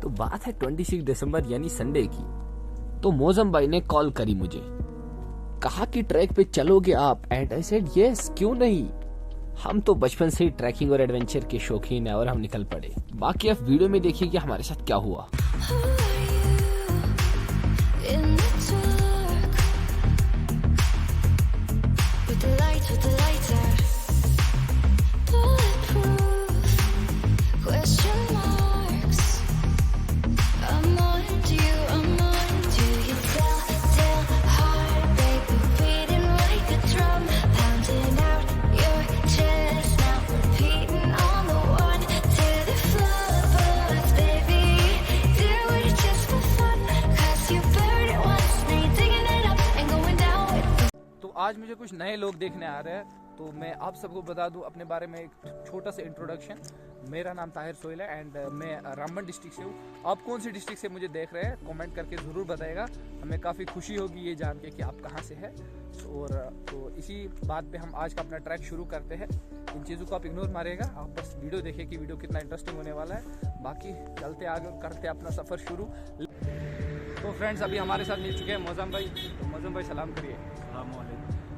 तो बात है 26 दिसंबर यानी संडे की। तो मौजम भाई ने कॉल करी मुझे, कहा कि ट्रैक पे चलोगे आप? एंड आई सेड यस, क्यों नहीं। हम तो बचपन से ही ट्रैकिंग और एडवेंचर के शौकीन है और हम निकल पड़े। बाकी आप वीडियो में देखिए कि हमारे साथ क्या हुआ। आज मुझे कुछ नए लोग देखने आ रहे हैं, तो मैं आप सबको बता दूं अपने बारे में एक छोटा सा इंट्रोडक्शन। मेरा नाम ताहिर सोहेल है एंड मैं रामबन डिस्ट्रिक्ट से हूँ। आप कौन सी डिस्ट्रिक्ट से मुझे देख रहे हैं कमेंट करके ज़रूर बताइएगा। हमें काफ़ी खुशी होगी ये जान के कि आप कहाँ से हैं। और तो इसी बात पे हम आज का अपना ट्रैक शुरू करते हैं। इन चीज़ों को आप इग्नोर मारिएगा, आप बस वीडियो देखिए कि वीडियो कितना इंटरेस्टिंग होने वाला है। बाकी चलते आगे करते अपना सफ़र शुरू। तो फ्रेंड्स, अभी हमारे साथ मिल चुके हैं मौजम भाई। तो मौजम भाई सलाम करिए।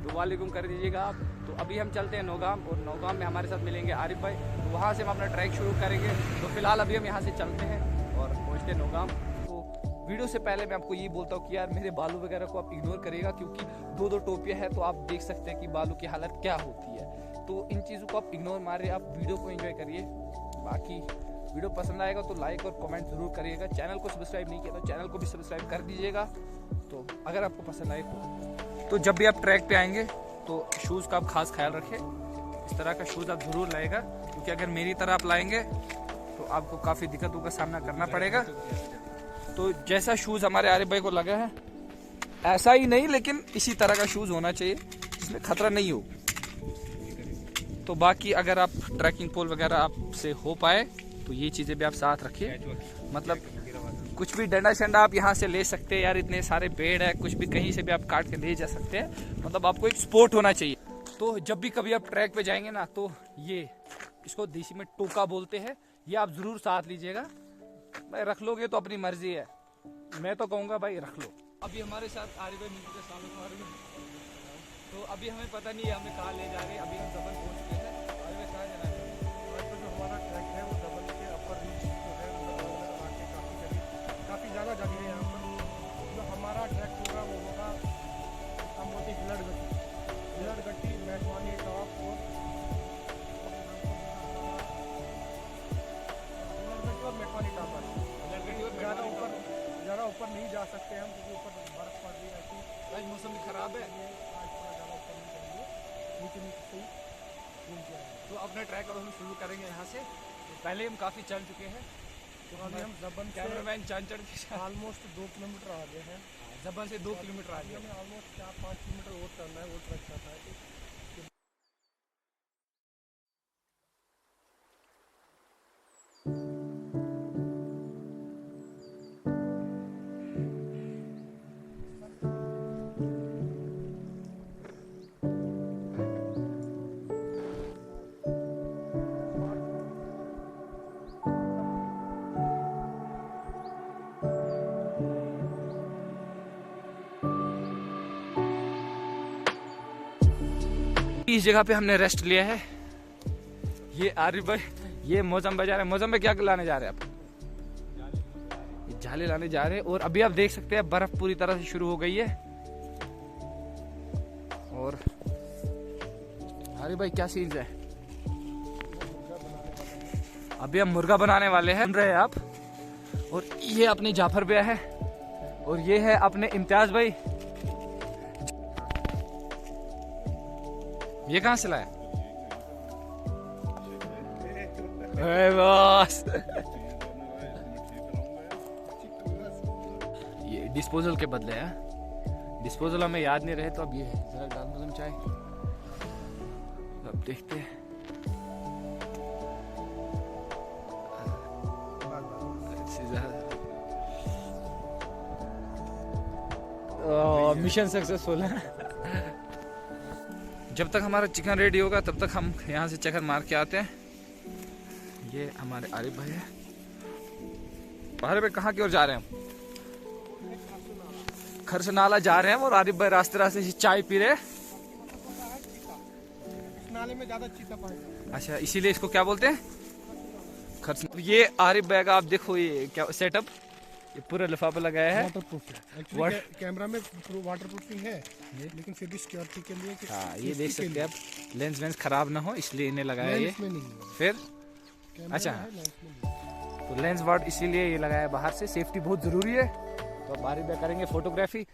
तो वालेकुम कर दीजिएगा आप। तो अभी हम चलते हैं नौगाम, और नौगाम में हमारे साथ मिलेंगे आरिफ भाई। तो वहाँ से हम अपना ट्रैक शुरू करेंगे। तो फिलहाल अभी हम यहाँ से चलते हैं और पहुँचते हैं नौगाम। तो वीडियो से पहले मैं आपको ये बोलता हूँ कि यार मेरे बालों वगैरह को आप इग्नोर करिएगा, क्योंकि दो टोपियाँ हैं, तो आप देख सकते हैं कि बालों की हालत क्या होती है। तो इन चीज़ों को आप इग्नोर मारे, आप वीडियो को एंजॉय करिए। बाकी वीडियो पसंद आएगा तो लाइक और कमेंट ज़रूर करिएगा। चैनल को सब्सक्राइब नहीं किया तो चैनल को भी सब्सक्राइब कर दीजिएगा, तो अगर आपको पसंद आए तो जब भी आप ट्रैक पे आएंगे तो शूज़ का आप खास ख्याल रखें। इस तरह का शूज़ आप ज़रूर लाएगा, क्योंकि अगर मेरी तरह आप लाएंगे तो आपको काफ़ी दिक्कतों का सामना करना पड़ेगा। तो जैसा शूज़ हमारे आरिफ भाई को लगा है ऐसा ही नहीं, लेकिन इसी तरह का शूज़ होना चाहिए जिसमें ख़तरा नहीं हो। तो बाकी अगर आप ट्रैकिंग पोल वगैरह आपसे हो पाए तो ये चीज़ें भी आप साथ रखिए। मतलब कुछ भी डंडा शंडा आप यहाँ से ले सकते हैं यार, इतने सारे पेड़ है, कुछ भी कहीं से भी आप काट के ले जा सकते हैं। मतलब आपको एक स्पोर्ट होना चाहिए। तो जब भी कभी आप ट्रैक पे जाएंगे ना, तो ये इसको देसी में टोका बोलते हैं, ये आप ज़रूर साथ लीजिएगा। भाई रख लोगे तो अपनी मर्जी है, मैं तो कहूँगा भाई रख लो। अभी हमारे साथ आरिफ भाई मिलते हैं सामने। तो अभी हमें पता नहीं है हमें कहाँ ले जा रहे हैं। अभी हम जबल पहुँच गए हैं। आरिफ भाई कहाँ जाना है? तो जो हमारा ट्रैक है वो जबल के अपर रीच जो है काफ़ी ज़्यादा जगह है यहाँ पर। जो हमारा ट्रैक होगा वो होगा अमोती हिलड़गट्टी मैटवानी टॉप और मैटवानी टॉप पर। ज़्यादा ऊपर नहीं जा सकते हम, क्योंकि ऊपर बर्फ़ पड़ रही है। आज मौसम भी खराब है, आज थोड़ा ज़्यादा ऊपर नहीं जाएंगे, नीचे से ही। तो अपने ट्रैक अब हम शुरू करेंगे यहाँ से। तो पहले हम काफ़ी चल चुके हैं। तो अभी हम जबन कैमरामैन चढ़ के ऑलमोस्ट 2 किलोमीटर आगे हैं। जबन से 2 किलोमीटर आगे हमें ऑलमोस्ट 4-5 किलोमीटर और चलना है, वो ट्रैक करता है। इस जगह पे हमने रेस्ट लिया है। ये आरिफ भाई, ये मौसम भाई जा रहे हैं। मौसम में क्या लाने जा रहे हैं आप? ये जाले लाने जा रहे हैं। और अभी आप देख सकते हैं बर्फ पूरी तरह से शुरू हो गई है। और आरिफ भाई क्या सीन्स है? अभी हम मुर्गा बनाने वाले हैं, सुन रहे हैं आप। और ये अपने जाफर भैया है, और ये है अपने इम्तियाज भाई। ये कहाँ से लाया? बस ये डिस्पोजल के बदले है। डिस्पोजल हमें याद नहीं रहे, तो अब ये जरा डाल दो तुम चाय। अब देखते हैं। मिशन सक्सेसफुल है। जब तक हमारा चिकन रेडी होगा तब तक हम यहाँ से चक्कर मार के आते हैं। ये हमारे आरिफ भाई है। अरे भाई कहाँ की ओर जा रहे हैं हम? खरसनाला जा रहे हैं और आरिफ भाई रास्ते रास्ते से चाय पी रहे हैं। इस नाले में ज्यादा चीता पाएगा। अच्छा, इसीलिए इसको क्या बोलते हैं? खरस। ये आरिफ भाई का आप देखो ये क्या सेटअप, ये पूरा लिफाफा लगाया है। वाटरप्रूफ है एक्चुअली, कैमरा में वाटरप्रूफिंग है लेकिन फिर भी सिक्योरिटी के लिए हाँ, ये देख सकते हैं आप, लेंस खराब ना हो इसलिए इन्हें लगाया ये। में नहीं है। फिर कैमरा अच्छा, है, लेंस में नहीं है। तो लेंस वार्ड इसीलिए ये लगाया है बाहर से, सेफ्टी बहुत जरूरी है। तो अब आरिफ भाई करेंगे फोटोग्राफी।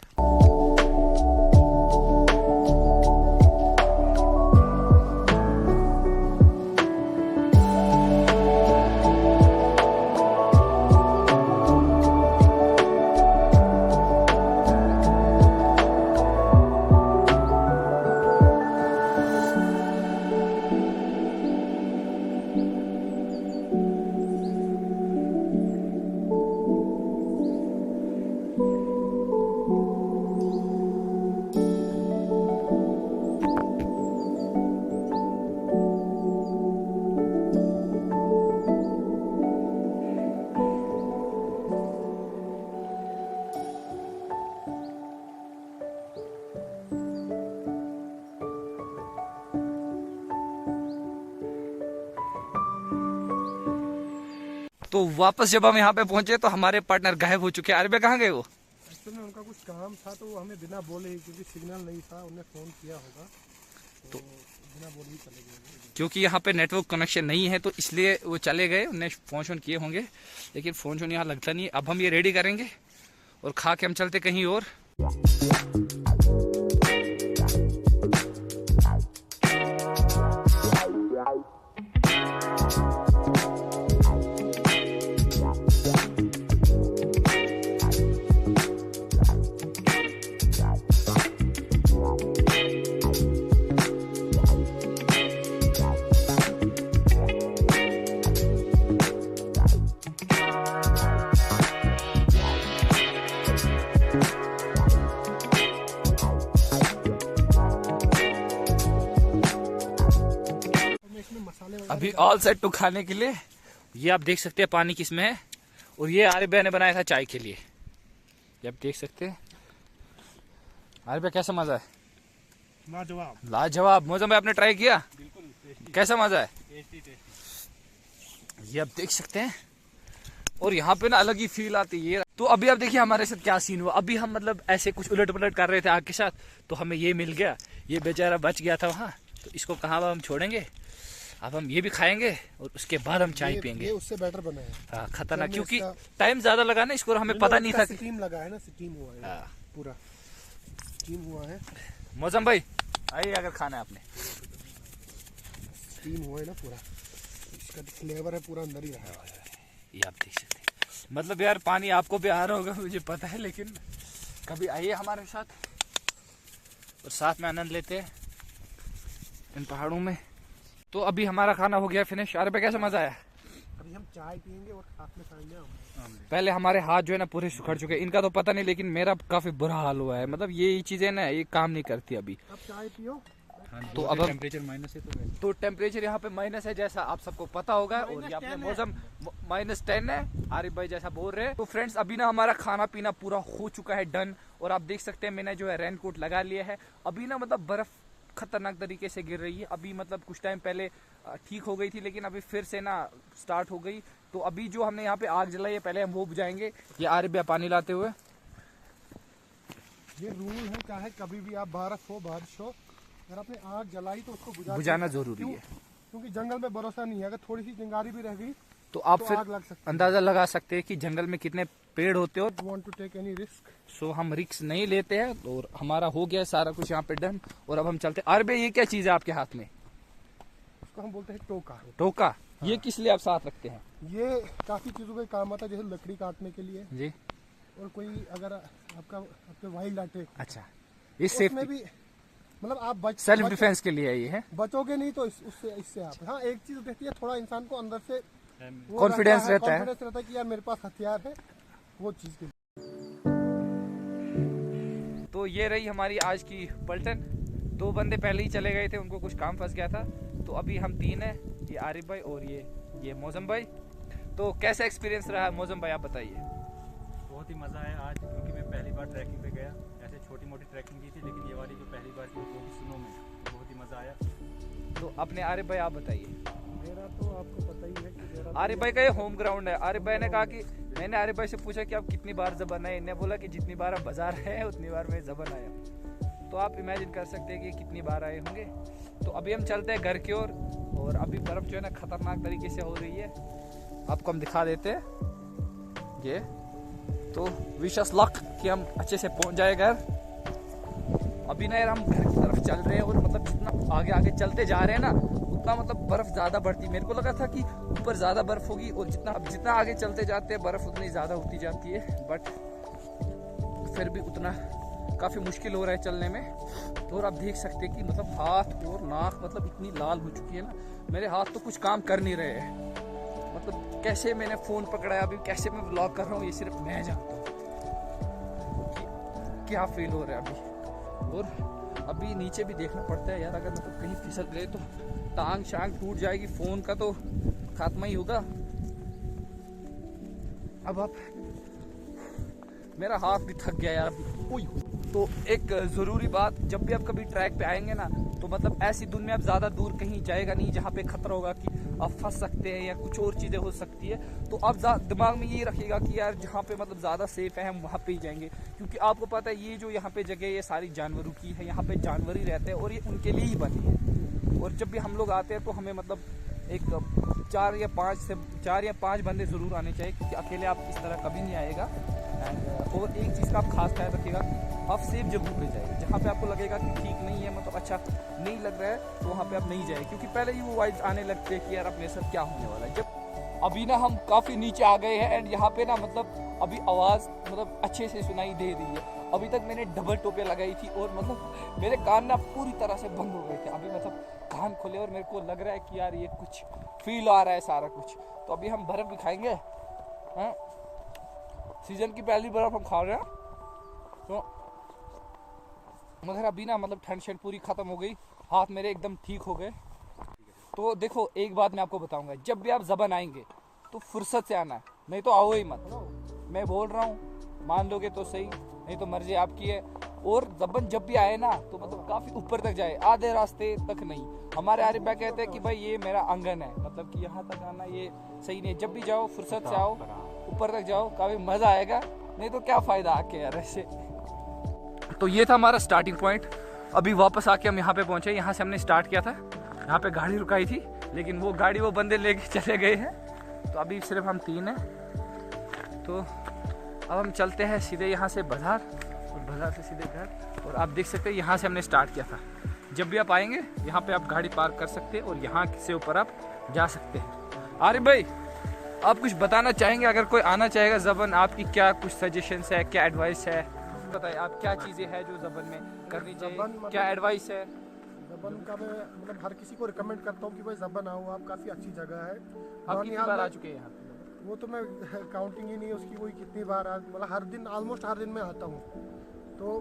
तो वापस जब हम यहाँ पे पहुंचे तो हमारे पार्टनर गायब हो चुके हैं। अरे कहाँ गए वो? एक्चुअली उनका कुछ काम था तो वो हमें बिना बोले ही, क्योंकि सिग्नल नहीं था, उन्हें फोन किया होगा तो बिना बोले ही चले गए। क्योंकि यहाँ पे नेटवर्क कनेक्शन नहीं है तो इसलिए वो चले गए, उन्हें फोन शोन किए होंगे लेकिन फोन शोन यहाँ लगता नहीं है। अब हम ये रेडी करेंगे और खा के हम चलते कहीं और। अभी ऑल सेट टू खाने के लिए। ये आप देख सकते हैं पानी किसमें है, और ये आरिफ भाई ने बनाया था चाय के लिए। ये आप देख सकते हैं। आरिफ भाई कैसा मजा है? लाजवाब। लाजवाब। मौसम भाई आपने ट्राई किया? कैसा मजा है? ये आप देख सकते हैं, और यहाँ पे ना अलग ही फील आती है। तो अभी आप देखिए हमारे साथ क्या सीन हुआ। अभी हम मतलब ऐसे कुछ उलट पलट कर रहे थे आग के साथ, तो हमें ये मिल गया। ये बेचारा बच गया था वहाँ, तो इसको कहाँ हम छोड़ेंगे। अब हम ये भी खाएंगे और उसके बाद हम चाय पियेंगे। ये उससे बेटर बना है। हाँ, खतरनाक, क्योंकि टाइम ज्यादा लगा ना इसको, हमें पता नहीं था। स्टीम लगा है ना, स्टीम हुआ है। हाँ, पूरा स्टीम हुआ है। मौसम भाई आइए, अगर खाना है आपने। स्टीम हुआ है ना पूरा, इसका फ्लेवर है पूरा अंदर ही रहा है। ये आप देख सकते हैं। मतलब यार पानी आपको भी आ रहा होगा मुझे पता है, लेकिन कभी आइए हमारे साथ और साथ में आनंद लेते हैं इन पहाड़ों में। तो अभी हमारा खाना हो गया फिनिश। अरे पे कैसा मजा आया? अभी हम चाय पियेंगे और साथ में खाएंगे हम। पहले हमारे हाथ जो है ना पूरे सुखड़ चुके हैं। इनका तो पता नहीं, लेकिन मेरा काफी बुरा हाल हुआ है। मतलब ये चीजें ना ये काम नहीं करती अभी। अब चाय पियो। तो अब टेम्परेचर माइनस है, तो टेम्परेचर यहाँ पे माइनस है, जैसा आप सबको पता होगा। और यहाँ पे मौसम -10 है, आरिफ भाई जैसा बोल रहे हैं। तो फ्रेंड्स अभी ना हमारा खाना पीना पूरा हो चुका है डन। और आप देख सकते हैं मैंने जो है रेनकोट लगा लिया है। अभी ना मतलब बर्फ खतरनाक तरीके से गिर रही है। अभी मतलब कुछ टाइम पहले ठीक हो गई थी, लेकिन अभी फिर से ना स्टार्ट हो गई। तो अभी जो हमने यहाँ पे आग जलाई है, पहले हम वो बुझाएंगे। ये आरिफ भाई पानी लाते हुए। ये रूल है, चाहे कभी भी आप बर्फ हो बारिश हो, अगर आपने आग जलाई तो उसको बुझाना जरूरी है। क्योंकि जंगल में भरोसा नहीं है, अगर थोड़ी सी चिंगारी भी रह गई तो आप फिर अंदाजा लगा सकते हैं कि जंगल में कितने पेड़ होते हो। Want to take any risk, so हम रिस्क नहीं लेते हैं। और हमारा हो गया सारा कुछ यहाँ पे डन। और अब हम चलते हैं। अरे ये क्या चीज है आपके हाथ में? उसको हम बोलते हैं टोका। टोका? हाँ। ये किस लिए आप साथ रखते हैं? ये काफी चीजों के काम आता है, जैसे लकड़ी काटने के लिए जी, और कोई अगर आपके वाइल्ड अटैक। अच्छा, ये सेफ्टी भी मतलब आप सेल्फ डिफेंस के लिए ये है। बचोगे नहीं तो इससे आप। हाँ, एक चीज रहती है, थोड़ा इंसान को अंदर से कॉन्फिडेंस रहता है कि यार मेरे पास हथियार है, वो चीज के। तो ये रही हमारी आज की पलटन। 2 बंदे पहले ही चले गए थे, उनको कुछ काम फंस गया था। तो अभी हम 3 हैं, ये आरिफ भाई और ये मौसम भाई। तो कैसा एक्सपीरियंस रहा मौजम भाई, आप बताइए। बहुत ही मज़ा आया आज, क्योंकि मैं पहली बार ट्रैकिंग पे गया। ऐसे छोटी मोटी ट्रैकिंग की थी, लेकिन ये वाली जो पहली बार की वो भी स्नो में, तो बहुत ही मज़ा आया। तो अपने आरिफ भाई आप बताइए। मेरा तो आपको पता ही है कि मेरा तो आरिफ भाई का ये होम ग्राउंड है। आरिफ भाई ने कहा कि मैंने आरिफ भाई से पूछा कि आप कितनी बार जबन आए, इन्हें बोला कि जितनी बार आप बाजार है उतनी बार मैं जबन आया। तो आप इमेजिन कर सकते हैं कि कितनी बार आए होंगे। तो अभी हम चलते हैं घर की ओर, और अभी बर्फ़ जो है ना खतरनाक तरीके से हो रही है, आपको हम दिखा देते हैं ये। तो विश अस लक कि हम अच्छे से पहुंच जाए घर। अभी ना यार हम घर की तरफ चल रहे हैं, और मतलब जितना आगे आगे चलते जा रहे हैं ना उतना मतलब बर्फ़ ज़्यादा बढ़ती। मेरे को लगा था कि ऊपर ज़्यादा बर्फ़ होगी, और जितना आगे चलते जाते हैं बर्फ़ उतनी ज़्यादा होती जाती है, बट फिर भी उतना काफ़ी मुश्किल हो रहा है चलने में। तो और आप देख सकते हैं कि मतलब हाथ और नाक मतलब इतनी लाल हो चुकी है ना, मेरे हाथ तो कुछ काम कर नहीं रहे हैं। मतलब कैसे मैंने फ़ोन पकड़ा है अभी, कैसे मैं व्लॉग कर रहा हूँ, ये सिर्फ मैं जानता हूँ कि क्या फील हो रहा है अभी। और अभी नीचे भी देखना पड़ता है यार, अगर मतलब कहीं फिसल गए तो टांग शांग टूट जाएगी, फ़ोन का तो खात्मा ही होगा। अब आप, मेरा हाथ भी थक गया यार अभी। ओय। तो एक ज़रूरी बात, जब भी आप कभी ट्रैक पे आएंगे ना, तो मतलब ऐसी दुनिया में आप ज़्यादा दूर कहीं जाएगा नहीं जहाँ पे खतरा होगा कि आप फंस सकते हैं या कुछ और चीज़ें हो सकती है। तो आप दिमाग में ये रखिएगा कि यार जहाँ पे मतलब ज़्यादा सेफ है हम वहाँ पे ही जाएंगे, क्योंकि आपको पता है ये जो यहाँ पे जगह ये सारी जानवरों की है, यहाँ पे जानवर ही रहते हैं और ये उनके लिए ही बनी है। और जब भी हम लोग आते हैं तो हमें मतलब एक 4 या 5 बंदे ज़रूर आने चाहिए, क्योंकि अकेले आप इस तरह कभी नहीं आएगा। और एक चीज़ का आप खास ख्याल रखिएगा, आप सेफ जगह पे जाइए। जहाँ पे आपको लगेगा कि ठीक नहीं है, मतलब अच्छा नहीं लग रहा है, तो वहाँ पे आप नहीं जाए, क्योंकि पहले ही वो वाइब्स आने लगते हैं कि यार अपने साथ क्या होने वाला है। जब अभी ना हम काफ़ी नीचे आ गए हैं, एंड यहाँ पे ना मतलब अभी आवाज़ मतलब अच्छे से सुनाई दे रही है। अभी तक मैंने डबल टोपे लगाई थी, और मतलब मेरे कान ना पूरी तरह से बंद हो गए थे। अभी मतलब कान खोले और मेरे को लग रहा है कि यार ये कुछ फील आ रहा है सारा कुछ। तो अभी हम बर्फ़ भी खाएंगे, हाँ सीजन की पहली बर्फ़ हम खा रहे हैं। तो मगर अभी ना मतलब ठंड शंड पूरी ख़त्म हो गई, हाथ मेरे एकदम ठीक हो गए। तो देखो एक बात मैं आपको बताऊंगा, जब भी आप जबन आएंगे तो फुर्सत से आना, नहीं तो आओ ही मत। मैं बोल रहा हूँ, मान लोगे तो सही, नहीं तो मर्जी आपकी है। और जबन जब भी आए ना तो मतलब काफ़ी ऊपर तक जाए, आधे रास्ते तक नहीं। हमारे आरिफ भाई कहते हैं कि भाई ये मेरा आंगन है, मतलब कि यहाँ तक आना ये सही नहीं है। जब भी जाओ फुर्सत से आओ, ऊपर तक जाओ, काफ़ी मज़ा आएगा, नहीं तो क्या फ़ायदा आके यार ऐसे। तो ये था हमारा स्टार्टिंग पॉइंट। अभी वापस आके हम यहाँ पे पहुँचे, यहाँ से हमने स्टार्ट किया था, यहाँ पे गाड़ी रुकाई थी, लेकिन वो गाड़ी वो बंदे लेके चले गए हैं। तो अभी सिर्फ हम 3 हैं। तो अब हम चलते हैं सीधे यहाँ से बाज़ार, और बाज़ार से सीधे घर। और आप देख सकते हैं यहाँ से हमने स्टार्ट किया था। जब भी आप आएंगे यहाँ पे आप गाड़ी पार्क कर सकते हैं, और यहाँ से ऊपर आप जा सकते हैं। आरिफ भाई आप कुछ बताना चाहेंगे, अगर कोई आना चाहेगा जबन, आपकी क्या कुछ सजेशंस है, क्या एडवाइस है, बताइए आप क्या चीज़ें हैं जो जबन में करनी चाहिए, क्या एडवाइस है? जबन का मैं मतलब हर किसी को रिकमेंड करता हूँ कि भाई जबन आओ, आप काफ़ी अच्छी जगह है। आप कितनी बार आ चुके हैं यहाँ पे? वो तो मैं काउंटिंग ही नहीं है उसकी, कोई कितनी बार मतलब हर दिन, ऑलमोस्ट हर दिन मैं आता हूँ। तो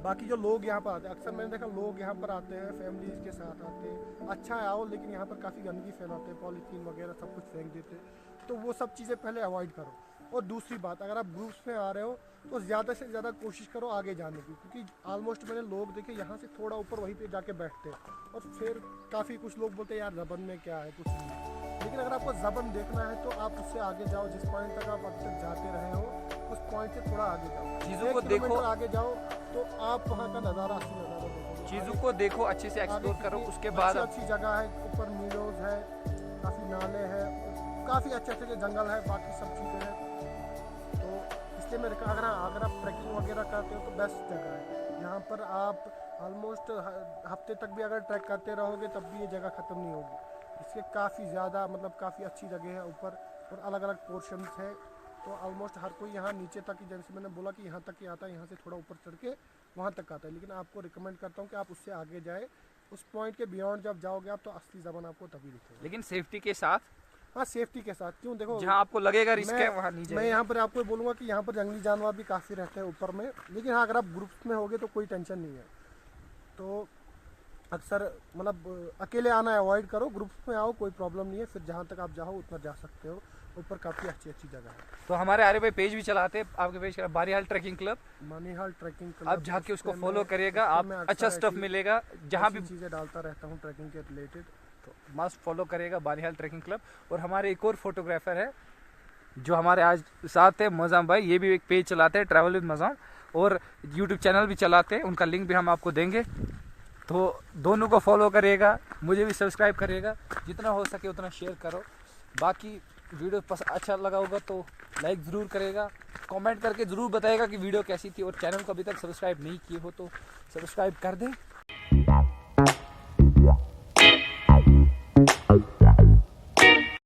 बाकी जो लोग यहाँ पर आते हैं, अक्सर मैंने देखा लोग यहाँ पर आते हैं फैमिलीज के साथ आते हैं, अच्छा है आओ, लेकिन यहाँ पर काफ़ी गंदगी फैलाते हैं, पॉलीथीन वगैरह सब कुछ फेंक देते हैं। तो वो सब चीज़ें पहले अवॉइड करो। और दूसरी बात, अगर आप ग्रुप्स में आ रहे हो तो ज़्यादा से ज़्यादा कोशिश करो आगे जाने की, क्योंकि ऑलमोस्ट मैंने लोग देखे यहाँ से थोड़ा ऊपर वहीं पे जाके बैठते हैं, और फिर काफ़ी कुछ लोग बोलते हैं यार जबन में क्या है, कुछ नहीं। लेकिन अगर आपको जबन देखना है तो आप उससे आगे जाओ, जिस पॉइंट तक आप अब तक जाते रहे हो उस पॉइंट से थोड़ा आगे जाओ, चीज़ों को 1 देखो, किलोमीटर आगे जाओ तो आप वहाँ का नज़ारा, असली नज़ारा देखो। चीज़ों को देखो, अच्छे से एक्सप्लोर करो, उसके बाद अच्छी जगह है, ऊपर मीडोज है, काफ़ी नाले हैं, काफ़ी अच्छे अच्छे जंगल है, बाकी सब चीज़ें हैं। तो इसलिए मैं अगर आप ट्रैकिंग वगैरह करते हो तो बेस्ट जगह है। यहाँ पर आप ऑलमोस्ट हफ्ते तक भी अगर ट्रैक करते रहोगे तब भी ये जगह ख़त्म नहीं होगी। इसके काफ़ी ज़्यादा मतलब काफ़ी अच्छी जगह है ऊपर, और अलग अलग पोर्शंस है। तो ऑलमोस्ट हर कोई यहाँ नीचे तक ही, जैसे मैंने बोला कि यहाँ तक ही आता है, यहाँ से थोड़ा ऊपर चढ़ के वहाँ तक आता है। लेकिन आपको रिकमेंड करता हूँ कि आप उससे आगे जाए, उस पॉइंट के बियॉन्ड जब जाओगे आप तो असली जबान आपको तभी दिखेगा। लेकिन सेफ्टी के साथ, हाँ सेफ्टी के साथ। क्यों, देखो जहाँ आपको लगेगा रिस्क है वहाँ नहीं जाइए। मैं यहाँ पर आपको बोलूँगा कि यहाँ पर जंगली जानवर भी काफ़ी रहते हैं ऊपर में, लेकिन हाँ अगर आप ग्रुप्स में होगे तो कोई टेंशन नहीं है। तो अक्सर मतलब अकेले आना अवॉइड करो, ग्रुप्स में आओ, कोई प्रॉब्लम नहीं है, फिर जहाँ तक आप जाओ उतना जा सकते हो। ऊपर काफ़ी अच्छी अच्छी जगह है। तो हमारे आर्य भाई पेज भी चलाते हैं, आपके पेज का Banihal trekking club, Banihal trekking club, आप जाके उसको उस पे फॉलो मैं- करिएगा, उस पे आप मैं अच्छा अक्सर स्टफ ऐसी- मिलेगा जहाँ भी। ऐसी चीज़ें डालता रहता हूँ ट्रैकिंग के रिलेटेड। तो मस्त फॉलो करिएगा बानीहाल ट्रैकिंग क्लब। और हमारे एक और फोटोग्राफर है जो हमारे आज साथ है, मोजाम भाई, ये भी एक पेज चलाते हैं ट्रैवल विद मोजाम, और यूट्यूब चैनल भी चलाते हैं, उनका लिंक भी हम आपको देंगे। तो दोनों को फॉलो करिएगा, मुझे भी सब्सक्राइब करिएगा, जितना हो सके उतना शेयर करो। बाकी वीडियो अच्छा लगा होगा तो लाइक ज़रूर करेगा, कमेंट करके ज़रूर बताएगा कि वीडियो कैसी थी, और चैनल को अभी तक सब्सक्राइब नहीं किए हो तो सब्सक्राइब कर दें।